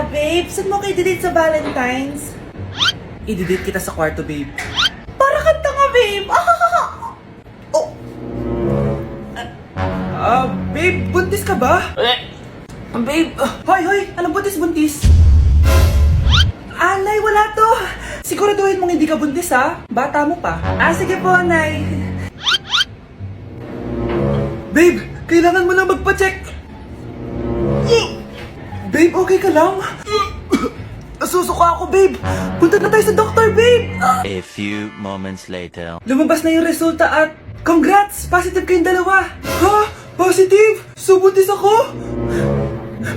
babe, saan mo kayo delete sa Valentine's? I-delete kita sa kwarto, babe. Para kang tanga, babe! Oh, Babe, buntis ka ba? Babe, hoy, alam buntis. alay, wala to! Siguraduhin mong hindi ka buntis, ha? Bata mo pa. Sige po, Nay. Babe, kailangan mo na magpa-check. Babe, okay ka lang? Nasusuka ako, babe. Punta na tayo sa doktor, babe. A few moments later. Lumabas na yung resulta at congrats! Positive kayong dalawa. Ha? Positive? So buntis ako?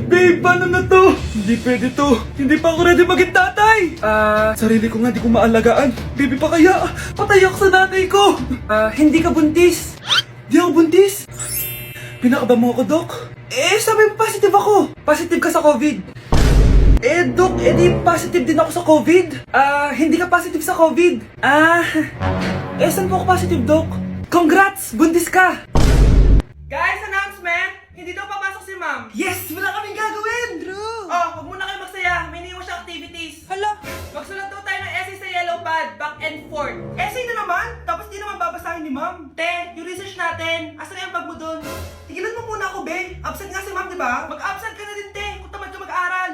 Babe, paano na to? Hindi pwede to. Hindi pa ako ready maging tatay. Sarili ko nga di ko maalagaan. Baby pa kaya? Patay ako sa nanay ko. Hindi ka buntis. Di ako buntis? Pinakaba mo ako, Dok? Sabi mo positive ako. Positive ka sa COVID. Dok, di positive din ako sa COVID. Hindi ka positive sa COVID. Saan po ako positive, Dok? Congrats! Buntis ka! Guys, announcement! Hindi daw papasok si ma'am. Yes! Wala kaming gagawin! True! Huwag muna kayo magsaya. May iniwan siya activities. Hala! Magsulat daw tayo ng essay sa yellow pad, back and forth. Essay na naman? Tapos di naman babasahin ni ma'am. Te, yung research natin. Asan na yung bag mo dun? Tigilan mo muna ako, be. Absent nga si ma'am, di ba? Mag-absent ka na din, te. Kung tamad ka mag-aaral.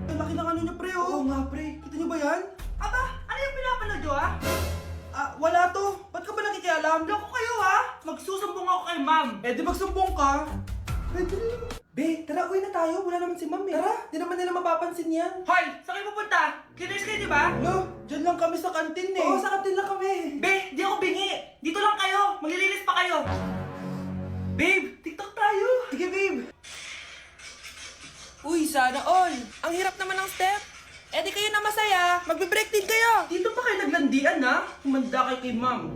Ang laki ng ano niya, pre, oh. Oo nga, pre. Kita niyo ba yan? Aba, ano yung pinapanood nyo, ha? Wala to. Ba't ka ba nakikialam? Loko kayo, ha? Magsusumbong ako kay ma'am. Di magsumbong ka. Be, tara, uwi na tayo. Wala naman si ma'am, eh. Tara, di naman nila mapapansin yan. Hoy, saan kayo pupunta? Cleaners kayo, di ba? Lo, dyan lang kami sa kantin, eh. Oo, sa kantin lang kami. Be, di ako bingi. Dito lang kayo. Maglilinis pa kayo. Babe, TikTok tayo. Sige, babe. Uy, sana all. Ang hirap naman ng step. Di kayo na masaya. Magbe-break din kayo. Dito pa kayo naglandian, ha? Humanda kayo kay ma'am.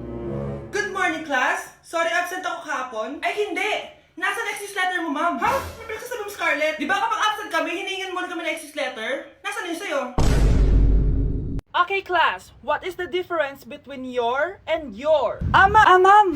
Good morning, class. Sorry, absent ako kahapon. Ay, hindi. Nasa excuse letter mo, ma'am. Ha? May pinagsasabi mo, Scarlett. Di ba kapag absent kami, hiningan mo na kami ng excuse letter? Nasaan yun sa'yo? Okay, class. What is the difference between your and your? Ma'am.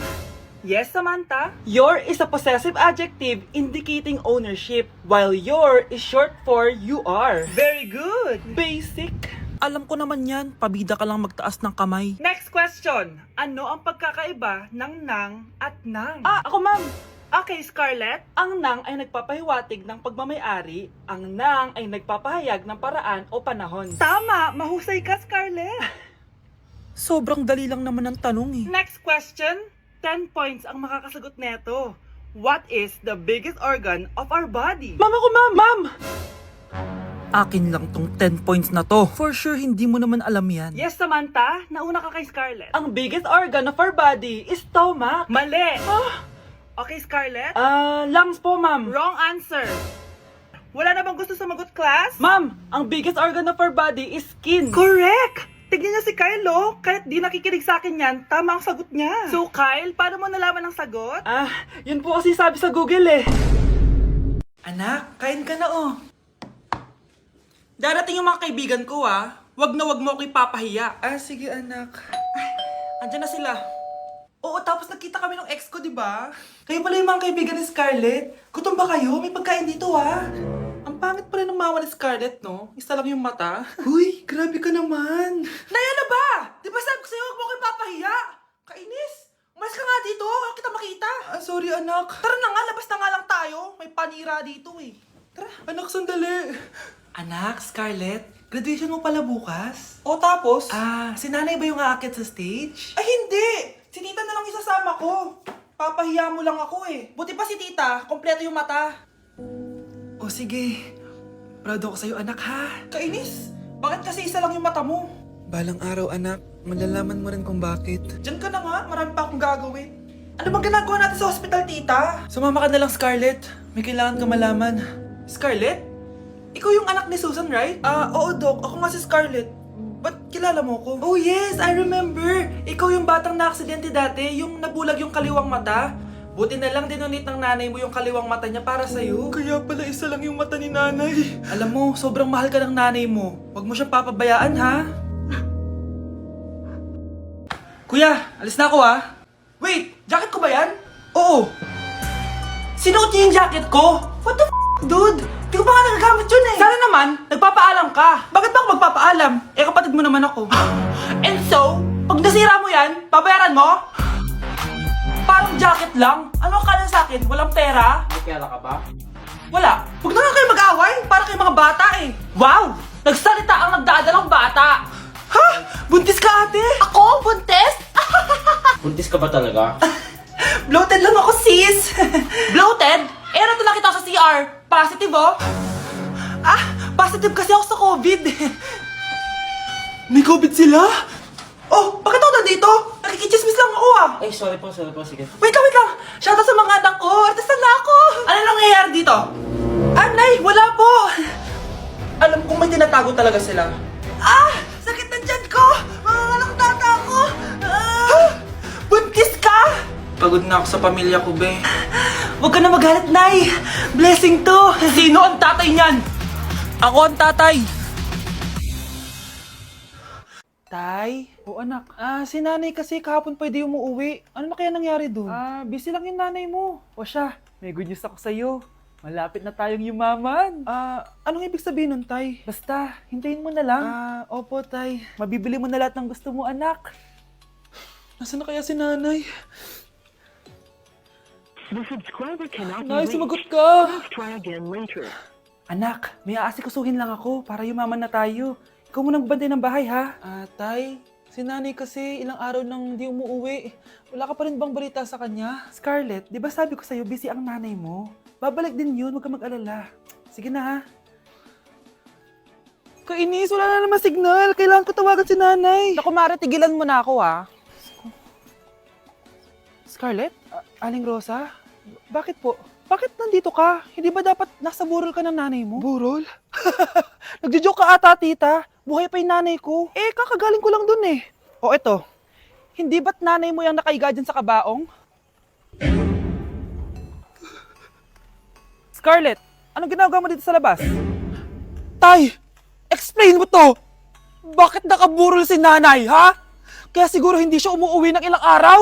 Yes, Samantha. Your is a possessive adjective indicating ownership, while your is short for you are. Very good. Basic. Alam ko naman yan. Pabida ka lang magtaas ng kamay. Next question. Ano ang pagkakaiba ng nang at nang? Ako, ma'am. Okay, Scarlett. Ang nang ay nagpapahiwatig ng pagmamayari. Ang nang ay nagpapahayag ng paraan o panahon. Tama. Mahusay ka, Scarlett. Sobrang dali lang naman ang tanong, eh. Next question. 10 points ang makakasagot neto. What is the biggest organ of our body? Ma'am ako, ma'am! Akin lang tong 10 points na to. For sure, hindi mo naman alam yan. Yes, Samantha. Nauna ka kay Scarlett. Ang biggest organ of our body is stomach. Mali. Okay, Scarlett. Lungs po, ma'am. Wrong answer. Wala na bang gusto sumagot, class? Ma'am, ang biggest organ of our body is skin. Correct! Tignan niyo si Kyle, oh. Kahit di nakikinig sa akin yan, tama ang sagot niya. So, Kyle, paano mo nalaman ang sagot? Yun po kasi sabi sa Google, eh. Anak, kain ka na, oh. Darating yung mga kaibigan ko, ah. Wag na wag mo ako ipapahiya. Sige, anak. Ay, andyan na sila. Oo, tapos nagkita kami ng ex ko, di ba? Kayo pala yung mga kaibigan ni Scarlett. Gutom ba kayo? May pagkain dito, ah. Ang pangit pa rin ng mama ni Scarlett, no? Isa lang yung mata. Uy, grabe ka naman. Naya na ba? Di ba sabi ko sa'yo, huwag mo ako ipapahiya? Kainis. Umalis ka nga dito. Huwag kita makita. Sorry, anak. Tara na nga, labas na nga lang tayo. May panira dito, eh. Tara. Anak, sandali. Anak, Scarlett, graduation mo pala bukas? O tapos? Si nanay ba yung aakit sa stage? Ay, hindi! Si tita na lang isasama ko. Papahiya mo lang ako, eh. Buti pa si tita, kompleto yung mata. O sige, proud ako sa'yo, anak, ha? Kainis, bakit kasi isa lang yung mata mo? Balang araw, anak, malalaman mo rin kung bakit. Diyan ka na nga, marami pa akong gagawin. Ano bang ginagawa natin sa hospital, tita? Sumama ka na lang, Scarlett. May kailangan ka malaman. Scarlett? Ikaw yung anak ni Susan, right? Oo, Doc. Ako nga si Scarlett. Ba't kilala mo ko? Oh, yes! I remember! Ikaw yung batang na-aksidente dati, yung nabulag yung kaliwang mata. Buti na lang dinonate ng nanay mo yung kaliwang mata niya para sa'yo. Kaya pala isa lang yung mata ni nanay. Alam mo, sobrang mahal ka ng nanay mo. Huwag mo siyang papabayaan, ha? Kuya, alis na ako, ha? Wait, jacket ko ba yan? Oo. Sinuot niya yung jacket ko? What the f***, dude? Di ko pa nga nagagamit yun eh. Sana naman, nagpapaalam ka. Bakit ba ako magpapaalam? Eh, kapatid mo naman ako. And so, pag nasira mo yan, babayaran mo? Parang jacket lang. Ano ang kanan sa akin? Walang pera? May pera ka ba? Wala. Huwag na nga kayo mag-away. Para kayo mga bata eh. Wow! Nagsalita ang nagdadalang bata. Ha? Buntis ka ate? Ako? Buntis? Buntis ka ba talaga? Bloated lang ako sis. Bloated? Eh, ano ito nakita ko sa CR? Positive oh. Ah, positive kasi ako sa COVID. May COVID sila? Oh, bakit ako nandito? Nakikichismis lang ako ah. Ay, sorry po, sige. Wait lang. Shoutout sa mga anak ko. Artista na ako. Ano nangyayari dito? Anay, wala po. Alam kong may tinatago talaga sila. Ah! Sakit na dyan ko! Mga tata ko! Ah! Buntis ka! Pagod na ako sa pamilya ko, be. Huwag ka na magalit, Nay. Blessing to. Sino ang tatay niyan? Ako ang tatay. Tay? O anak, si nanay kasi kahapon pwede umuwi. Ano na kaya nangyari doon? Busy lang yung nanay mo. O siya, may good news ako sa'yo. Malapit na tayong yumaman. Anong ibig sabihin nun, Tay? Basta, hintayin mo na lang. Opo, Tay. Mabibili mo na lahat ng gusto mo, anak. Nasaan na kaya si nanay? The subscriber cannot be Nay, reached. sumagot ka. Please try again later. Anak, may aasikusuhin lang ako para yumaman na tayo. Ikaw mo nang bantay ng bahay, ha? Tay, si nanay kasi ilang araw nang di umuwi. Wala ka pa rin bang balita sa kanya? Scarlett, di ba sabi ko sa'yo, busy ang nanay mo? Babalik din yun, huwag ka mag-alala. Sige na, ha? Kainis, wala na naman signal. Kailangan ko tawagan si nanay. Naku, Mare, tigilan mo na ako, ha? Scarlett? Aling Rosa? Bakit po? Bakit nandito ka? Hindi ba dapat nasa burol ka ng nanay mo? Burol? Nagjo-joke ka ata, tita. Buhay pa yung nanay ko. Eh, kakagaling ko lang dun eh. O eto, hindi ba't nanay mo yung nakaiga dyan sa kabaong? Scarlett, anong ginagawa mo dito sa labas? Tay, explain mo to. Bakit nakaburol si nanay, ha? Kaya siguro hindi siya umuwi ng ilang araw.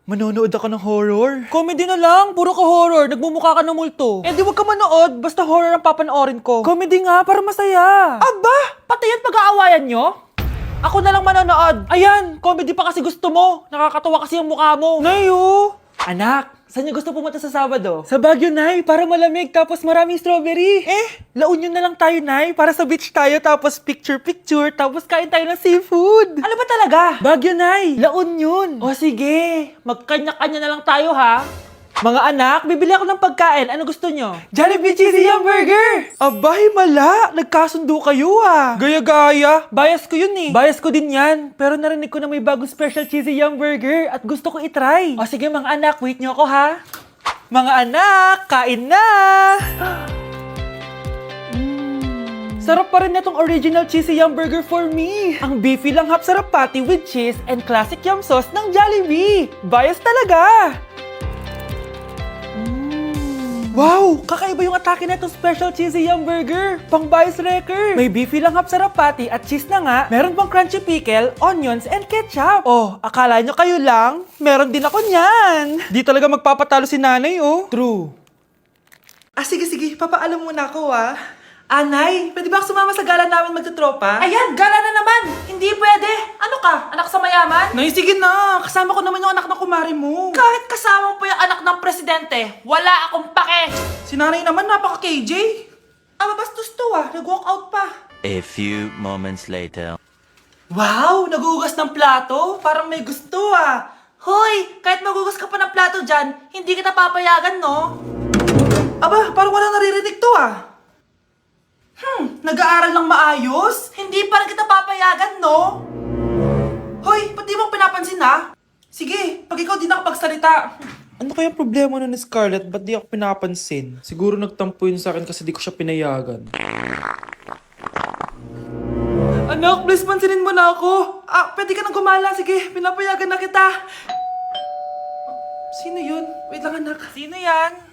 Manonood ako ng horror. Comedy na lang, puro ka horror. Nagmumukha ka ng multo. Eh di wag ka manood, basta horror ang papanoorin ko. Comedy nga, para masaya. Aba, pati yan pag-aawayan nyo? Ako na lang manonood. Ayan, comedy pa kasi gusto mo. Nakakatawa kasi ang mukha mo. Nayo! Anak, saan niyo gusto pumunta sa Sabado? Sa Baguio, Nay, para malamig tapos maraming strawberry. La Union na lang tayo, Nay, para sa beach tayo tapos picture-picture tapos kain tayo ng seafood. Ano ba talaga? Baguio, Nay. La Union. O sige, magkanya-kanya na lang tayo ha. Mga anak, bibili ako ng pagkain. Ano gusto nyo? Jollibee Cheesy Yum Burger! Abay, mala. Nagkasundo kayo ah. Gaya-gaya. Bias ko yun eh. Bias ko din yan, pero narinig ko na may bagong special Cheesy Yum Burger at gusto ko itry. O sige mga anak, wait nyo ako ha. Mga anak, kain na! Sarap pa rin itong original Cheesy Yum Burger for me. Ang beefy lang hap sarap patty with cheese and classic yum sauce ng Jollibee. Bias talaga! Wow! Kakaiba yung atake na itong special cheesy yum burger. Pang bias wrecker. May beefy lang hap sarap patty at cheese na nga. Meron pang crunchy pickle, onions, and ketchup. Oh, akala nyo kayo lang? Meron din ako niyan. Di talaga magpapatalo si nanay oh. True. Sige, papaalam muna ako ah. Anay, pwede ba ako sumama sa gala namin magtutropa? Ayan, gala na naman! Hindi pwede! Ano ka? Anak sa mayaman? Nay, sige na. Kasama ko naman yung anak ng kumari mo. Kahit kasama mo pa yung anak ng presidente, wala akong pake! Si nanay naman, napaka-KJ. Bastos to ah. Nag-walk out pa. A few moments later. Wow, nagugas ng plato. Parang may gusto ah. Hoy! Kahit magugas ka pa ng plato dyan, hindi kita papayagan, no? Parang wala naririnig to ah. Nag-aaral ng maayos? Hindi pa rin kita papayagan, no? Hoy, ba't di mo pinapansin ha? Sige, pag ikaw di nakapagsalita. Ano kaya problema na ni Scarlett? Ba't di ako pinapansin? Siguro nagtampo yun sa akin kasi di ko siya pinayagan. Anak, please pansinin mo na ako. Pwede ka nang gumala. Sige, pinapayagan na kita. Sino yun? Wait lang anak. Sino yan?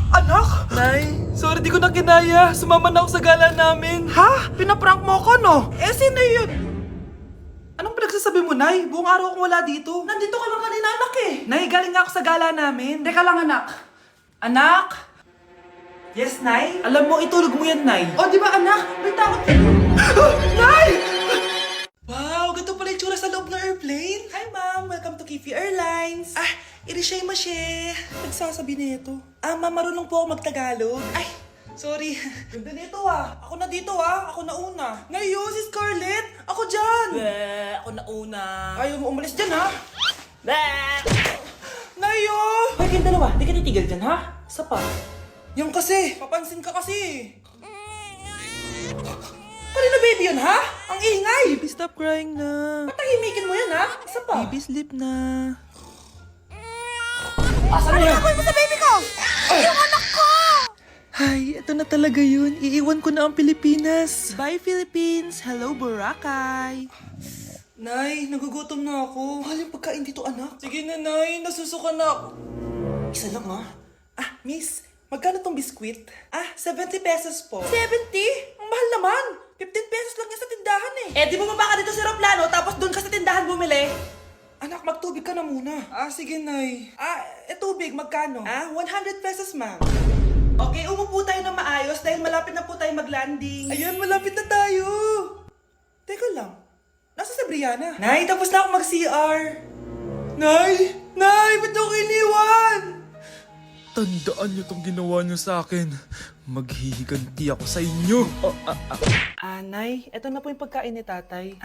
Anak? Nay, sorry di ko na kinaya. Sumama na ako sa gala namin. Ha? Pinaprank mo ako, no? Sino yun? Anong pinagsasabi mo, Nay? Buong araw akong wala dito. Nandito ka lang kanina, anak eh. Nay, galing nga ako sa gala namin. Teka lang, anak. Anak? Yes, Nay? Alam mo, itulog mo yan, Nay. O, di ba, anak? May takot ka. Nay! Wow, ganito pala yung tsura sa loob ng airplane. Hi, Ma'am. Welcome to Kifi Airlines. Irishay mashe. Nagsasabi nito. Ma'am, marunong po ako magtagalog. Ay, sorry. Ganda nito Ako na dito Ako na una. Ngayon, si Scarlett. Ako dyan. Ako na una. Ayaw mo umalis dyan Nayo! Hoy, kayong dalawa. Di ka titigil dyan Isa pa. Yung kasi. Papansin ka kasi. Kanina baby yun Ang ingay. Baby, stop crying na. Patahimikin mo yan Isa pa. Baby, sleep na. Asan na yan? Ano mo sa baby ko? Yung anak ko! Ay, ito na talaga yun. Iiwan ko na ang Pilipinas. Bye, Philippines! Hello, Boracay! Nay, nagugutom na ako. Mahal yung pagkain dito, anak. Sige na, Nay. Nasusuka na ako. Isa lang, Miss, magkano tong biskwit? 70 pesos po. 70? Ang mahal naman. 15 pesos lang yan sa tindahan di bumaba ka dito sa aeroplano tapos doon ka sa tindahan bumili. Anak, magtubig ka na muna. Sige, Nay. Tubig, magkano? 100 pesos, ma'am. Okay, umupo tayo na maayos dahil malapit na po tayo mag-landing. Ayun, malapit na tayo. Teka lang. Nasa si Brianna? Nay, tapos na ako mag-CR. Nay! Nay! Ba't ako iniwan? Tandaan niyo tong ginawa niyo sa akin. Maghihiganti ako sa inyo. Nay, eto na po yung pagkain ni tatay.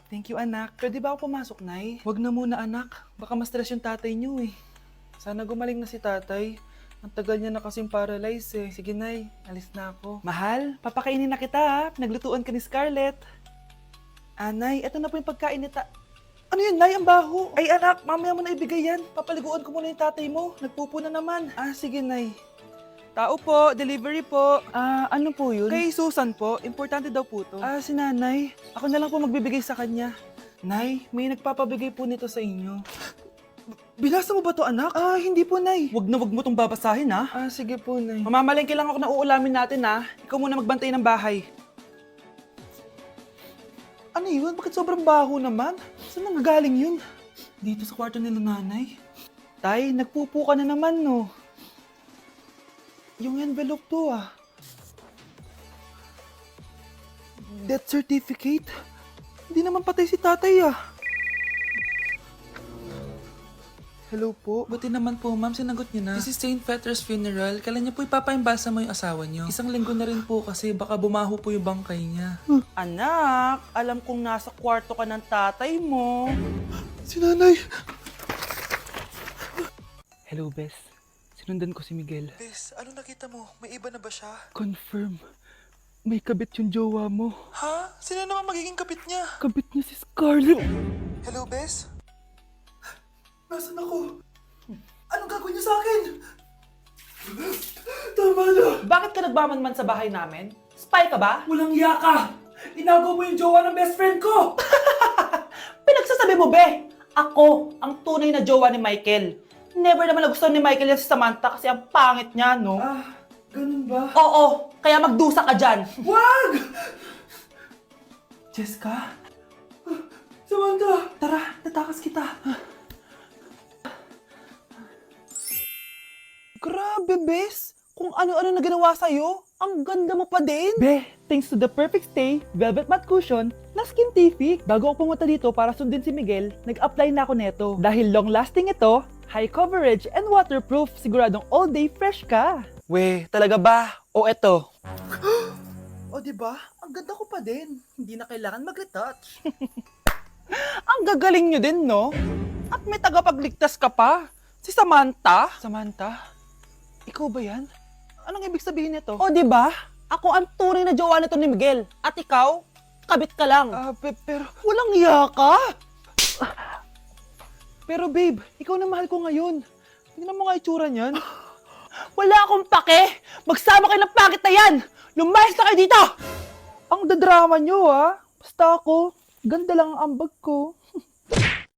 Thank you, anak. Pwede ba ako pumasok, Nay? Wag na muna, anak. Baka ma-stress yung tatay niyo Sana gumaling na si tatay. Ang tagal niya na kasing paralyzed Sige, Nay. Alis na ako. Mahal, papakainin na kita Pinaglutuan ka ni Scarlett. Nay, eto na po yung pagkain ni Ano yun, Nay? Ang baho. Ay, anak, mamaya mo na ibigay yan. Papaliguan ko muna yung tatay mo. Nagpupo na naman. Sige, Nay. Tao po, delivery po. Ano po yun? Kay Susan po, importante daw po to. Si nanay, ako na lang po magbibigay sa kanya. Nay, may nagpapabigay po nito sa inyo. Binasa mo ba to, anak? Hindi po, Nay. Wag na wag mo tong babasahin, sige po, Nay. Mamamalengke lang ako na uulamin natin, Ikaw muna magbantay ng bahay. Ano yun? Bakit sobrang baho naman? Saan nanggagaling yun? Dito sa kwarto nila nanay. Tay, nagpupo ka na naman, no? Yung envelope to, Death certificate? Hindi naman patay si tatay, Hello po. Buti naman po, ma'am. Sinagot niyo na. This is St. Peter's Funeral. Kailan niyo po ipapaimbasa mo yung asawa niyo? Isang linggo na rin po kasi baka bumaho po yung bangkay niya. Anak, alam kong nasa kwarto ka ng tatay mo. Si nanay. Hello, Bes. Sinundan ko si Miguel. Bes, ano nakita mo? May iba na ba siya? Confirm. May kabit yung jowa mo. Sino naman magiging kabit niya? Kabit niya si Scarlett. Hello, Bes? Nasaan ako? Anong gagawin niyo sa akin? Tama na! Bakit ka nagmamanman sa bahay namin? Spy ka ba? Walang iya ka! Inagaw mo yung jowa ng best friend ko! Pinagsasabi mo, be! Ako, ang tunay na jowa ni Michael. Never naman nagustuhan ni Michael yan si Samantha kasi ang pangit niya, no? Ganun ba? Oo, kaya magdusa ka dyan. Wag! Jessica? Samantha! Tara, tatakas kita. Grabe, Bes! Kung ano-ano na ginawa sa'yo, ang ganda mo pa din! Be, thanks to the perfect stay, velvet matte cushion, na Skintific. Bago ako pumunta dito para sundin si Miguel, nag-apply na ako neto. Dahil long-lasting ito, high coverage, and waterproof, siguradong all day fresh ka. We, talaga ba? O eto? O diba? Ang ganda ko pa din. Hindi na kailangan mag-retouch. Ang gagaling nyo din, no? At may tagapagligtas ka pa. Si Samantha? Samantha? Ikaw ba yan? Anong ibig sabihin nito? O, di ba? Ako ang tunay na jowa nito ni Miguel. At ikaw, kabit ka lang. Pero walang iya ka. Pero babe, ikaw na mahal ko ngayon. Tingnan mo nga itsura niyan. Wala akong pake. Magsama kayo ng pangit na yan. Lumayas na kayo dito. Ang dadrama nyo, Basta ako, ganda lang ang ambag ko.